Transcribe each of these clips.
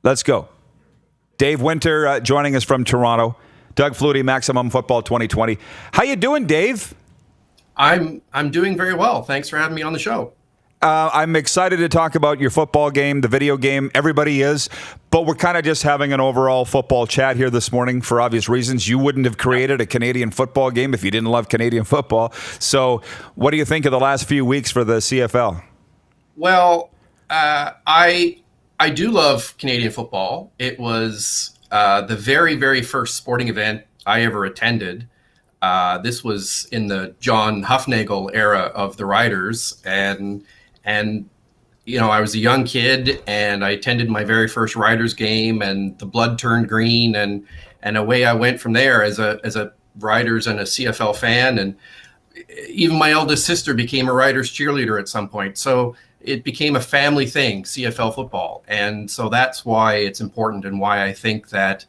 Let's go. Dave Winter joining us from Toronto. Doug Flutie, Maximum Football 2020. How you doing, Dave? I'm doing very well. Thanks for having me on the show. I'm excited to talk about your football game, the video game. Everybody is, but we're kind of just having an overall football chat here this morning for obvious reasons. You wouldn't have created a Canadian football game if you didn't love Canadian football. So what do you think of the last few weeks for the CFL? Well, I do love Canadian football. It was the very, very first sporting event I ever attended. This was in the John Hufnagel era of the Riders, and you know, I was a young kid and I attended my very first Riders game, and the blood turned green, and away I went from there as a Riders and a CFL fan, and even my eldest sister became a Riders cheerleader at some point. So it became a family thing, CFL football, and so that's why it's important and why I think that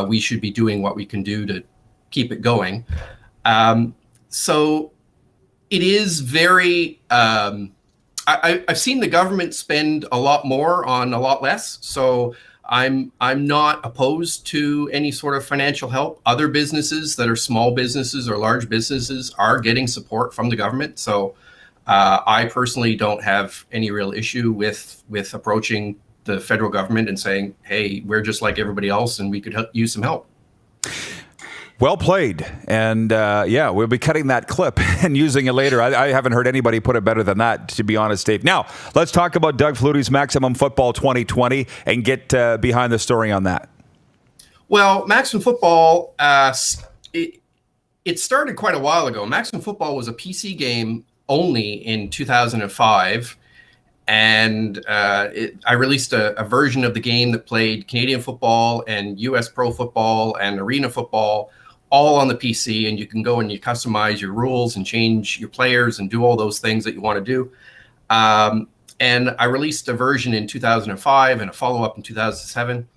we should be doing what we can do to keep it going. So it is very. I've seen the government spend a lot more on a lot less, so I'm not opposed to any sort of financial help. Other businesses that are small businesses or large businesses are getting support from the government, so I personally don't have any real issue with approaching the federal government and saying, "Hey, we're just like everybody else, and we could use some help." Well played. And yeah, we'll be cutting that clip and using it later. I haven't heard anybody put it better than that, to be honest, Dave. Now, let's talk about Doug Flutie's Maximum Football 2020 and get behind the story on that. Well, Maximum Football, it started quite a while ago. Maximum Football was a PC game only in 2005. And I released a version of the game that played Canadian football and US Pro Football and Arena Football all on the PC, and you can go and you customize your rules and change your players and do all those things that you want to do. And I released a version in 2005 and a follow-up in 2007.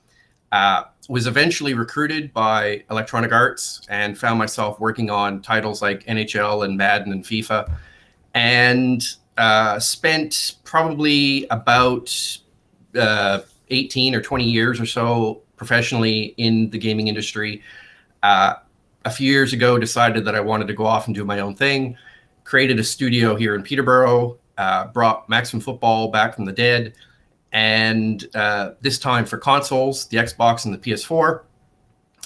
Was eventually recruited by Electronic Arts and found myself working on titles like NHL and Madden and FIFA, and spent probably about 18 or 20 years or so professionally in the gaming industry. A few years ago, decided that I wanted to go off and do my own thing, created a studio here in Peterborough, brought Maximum Football back from the dead, and this time for consoles, the Xbox and the PS4,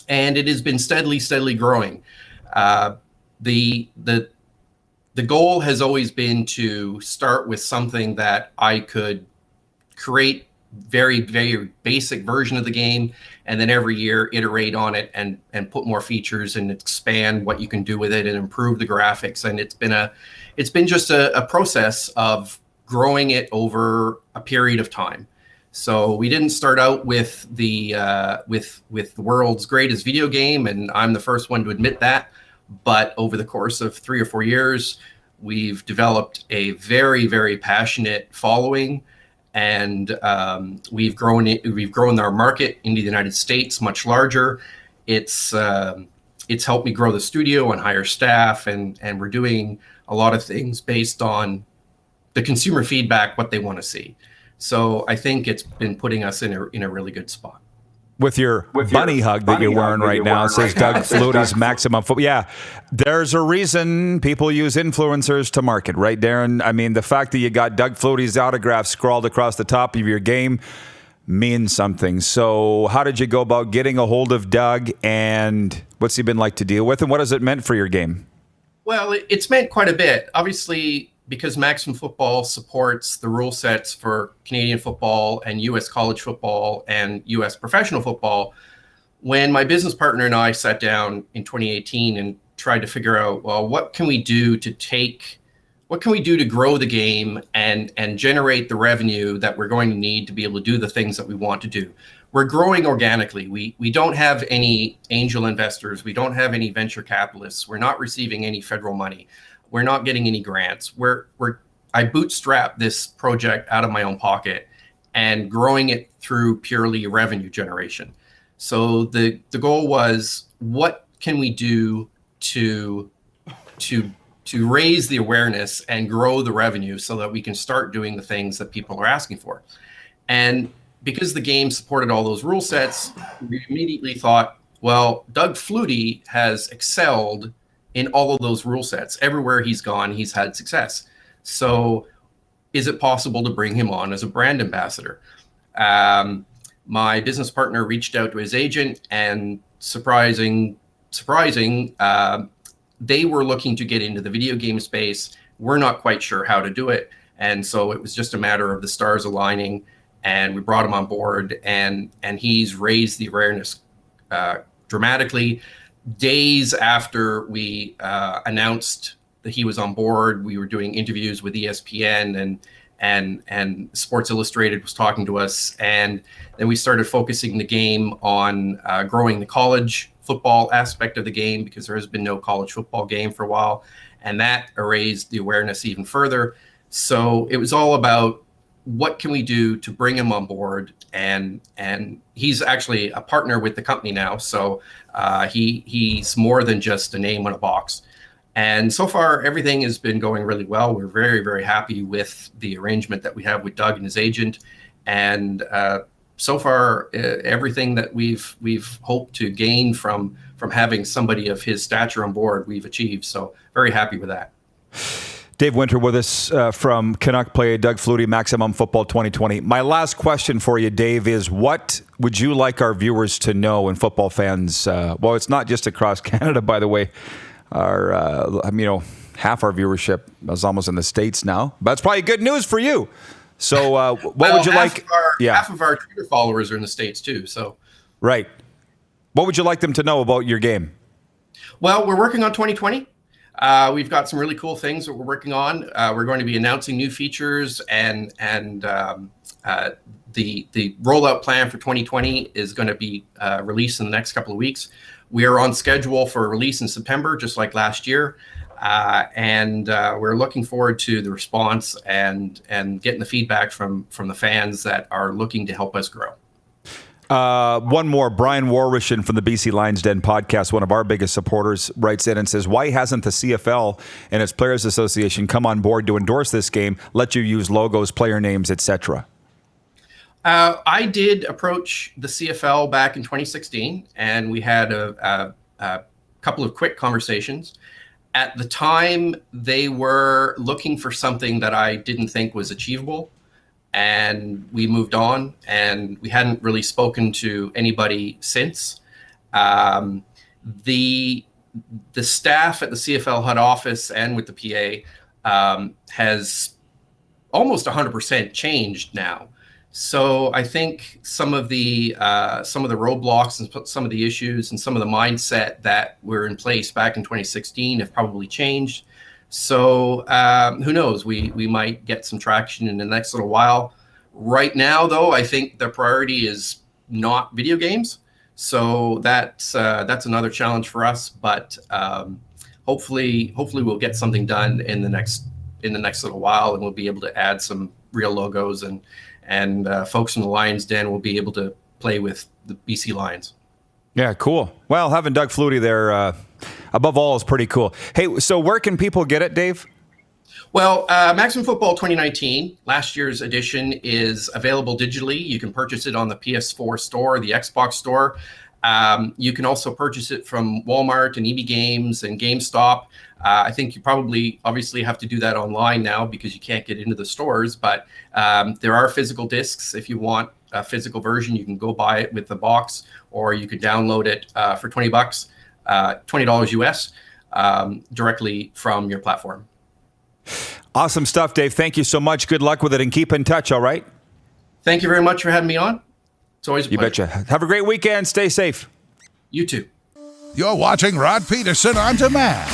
and it has been steadily growing. The goal has always been to start with something that I could create very, very basic version of the game, and then every year iterate on it and put more features and expand what you can do with it and improve the graphics. And it's been just a process of growing it over a period of time. So we didn't start out with the world's greatest video game, and I'm the first one to admit that. But over the course of 3 or 4 years, we've developed a very, very passionate following, and we've grown our market into the United States much larger. It's helped me grow the studio and hire staff, and we're doing a lot of things based on the consumer feedback, what they want to see. So I think it's been putting us in a really good spot. With your bunny hug that you're wearing right now, says Doug Flutie's Maximum Football. Yeah, there's a reason people use influencers to market, right, Darren? I mean, the fact that you got Doug Flutie's autograph scrawled across the top of your game means something. So how did you go about getting a hold of Doug, and what's he been like to deal with, and what has it meant for your game? Well, it's meant quite a bit. Obviously, because Maximum Football supports the rule sets for Canadian football and U.S. college football and U.S. professional football, when my business partner and I sat down in 2018 and tried to figure out, well, what can we do to grow the game and generate the revenue that we're going to need to be able to do the things that we want to do? We're growing organically. We don't have any angel investors. We don't have any venture capitalists. We're not receiving any federal money. We're not getting any grants. I bootstrapped this project out of my own pocket and growing it through purely revenue generation. So the goal was, what can we do to raise the awareness and grow the revenue so that we can start doing the things that people are asking for? And because the game supported all those rule sets, we immediately thought, well, Doug Flutie has excelled in all of those rule sets. Everywhere he's gone, he's had success. So is it possible to bring him on as a brand ambassador? My business partner reached out to his agent, and surprising, they were looking to get into the video game space. We're not quite sure how to do it. And so it was just a matter of the stars aligning, and we brought him on board, and he's raised the awareness dramatically. Days after we announced that he was on board, we were doing interviews with ESPN, and Sports Illustrated was talking to us, and then we started focusing the game on growing the college football aspect of the game, because there has been no college football game for a while, and that raised the awareness even further. So it was all about, what can we do to bring him on board? And he's actually a partner with the company now, so he's more than just a name on a box. And so far, everything has been going really well. We're very, very happy with the arrangement that we have with Doug and his agent. And so far, everything that we've hoped to gain from having somebody of his stature on board, we've achieved. So very happy with that. Dave Winter with us from Canuck Play, Doug Flutie, Maximum Football 2020. My last question for you, Dave, is what would you like our viewers to know, and football fans? Well, it's not just across Canada, by the way. Our, half our viewership is almost in the States now. But that's probably good news for you. So what would you like? Half of our Twitter followers are in the States too. So right. What would you like them to know about your game? Well, we're working on 2020. We've got some really cool things that we're working on. We're going to be announcing new features, and the rollout plan for 2020 is going to be released in the next couple of weeks. We are on schedule for a release in September, just like last year, and we're looking forward to the response and getting the feedback from the fans that are looking to help us grow. One more. Brian Warwishin from the BC Lions Den podcast, one of our biggest supporters, writes in and says, why hasn't the CFL and its Players Association come on board to endorse this game, let you use logos, player names, etc.? I did approach the CFL back in 2016, and we had a couple of quick conversations. At the time, they were looking for something that I didn't think was achievable, and we moved on, and we hadn't really spoken to anybody since. The staff at the CFL head office and with the PA has almost 100% changed now. So I think some of the roadblocks and some of the issues and some of the mindset that were in place back in 2016 have probably changed. So who knows? We might get some traction in the next little while. Right now, though, I think the priority is not video games. So that's another challenge for us. But hopefully we'll get something done in the next little while, and we'll be able to add some real logos, and folks from the Lions Den will be able to play with the BC Lions. Yeah, cool. Well, having Doug Flutie there, above all, is pretty cool. Hey, so where can people get it, Dave? Well, Maximum Football 2019, last year's edition, is available digitally. You can purchase it on the PS4 store, the Xbox store. You can also purchase it from Walmart and EB Games and GameStop. I think you probably obviously have to do that online now because you can't get into the stores, but there are physical discs. If you want a physical version, you can go buy it with the box, or you could download it for $20, $20 US, directly from your platform. Awesome stuff, Dave. Thank you so much. Good luck with it, and keep in touch, all right? Thank you very much for having me on. It's always a pleasure. You betcha. Have a great weekend. Stay safe. You too. You're watching Rod Pedersen On Demand.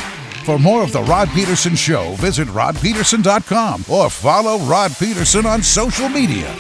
For more of The Rod Pedersen Show, visit rodpedersen.com or follow Rod Pedersen on social media.